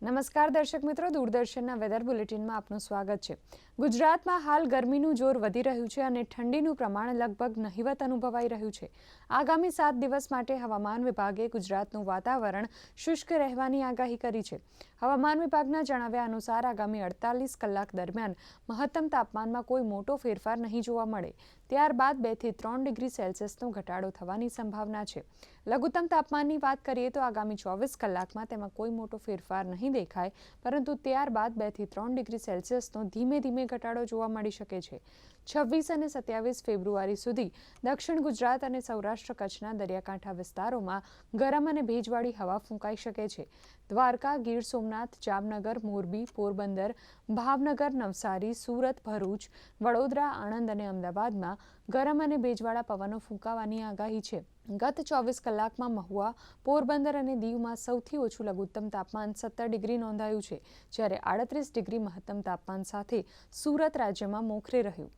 નમસ્કાર દર્શક મિત્રો, દૂરદર્શનના વેધર બુલેટિનમાં આપનું સ્વાગત છે। ગુજરાતમાં હાલ ગરમીનું જોર વધી રહ્યું છે અને ઠંડીનું પ્રમાણ લગભગ નહિવત અનુભવાઈ રહ્યું છે। આગામી 7 દિવસ માટે હવામાન વિભાગે ગુજરાતનું વાતાવરણ શુષ્ક રહેવાની આગાહી કરી છે। હવામાન વિભાગના જણાવ્યા અનુસાર આગામી 48 કલાક દરમિયાન મહત્તમ તાપમાનમાં કોઈ મોટો ફેરફાર નહીં જોવા મળે। ત્યારબાદ 2 થી 3 ડિગ્રી સેલ્સિયસનો ઘટાડો થવાની સંભાવના છે। લઘુત્તમ તાપમાનની વાત કરીએ તો આગામી 24 કલાકમાં તેમાં કોઈ મોટો ફેરફાર નહીં દેખાય, પરંતુ ત્યારબાદ 2 થી 3 ડિગ્રી સેલ્સિયસનો ધીમે ધીમે ઘટાડો જોવા મળી શકે છે। 26 અને 27 ફેબ્રુઆરી સુધી દક્ષિણ ગુજરાત અને સૌરાષ્ટ્ર કચ્છના દરિયાકાંઠા વિસ્તારોમાં ગરમ અને ભેજવાળી હવા ફૂંકાઈ શકે છે। દ્વારકા, ગીર સોમનાથ, જામનગર, મોરબી, પોરબંદર, ભાવનગર, નવસારી, સુરત, ભરૂચ, વડોદરા, આણંદ અને અમદાવાદમાં ગરમ અને ભેજવાળા પવનો ફૂંકાવાની આગાહી છે। ગત 24 કલાકમાં મહુવા, પોરબંદર અને દીવમાં સૌથી ઓછું લઘુત્તમ તાપમાન 17 ડિગ્રી નોંધાયું છે, જ્યારે 38 ડિગ્રી મહત્તમ તાપમાન સાથે સુરત રાજ્યમાં મોખરે રહ્યું।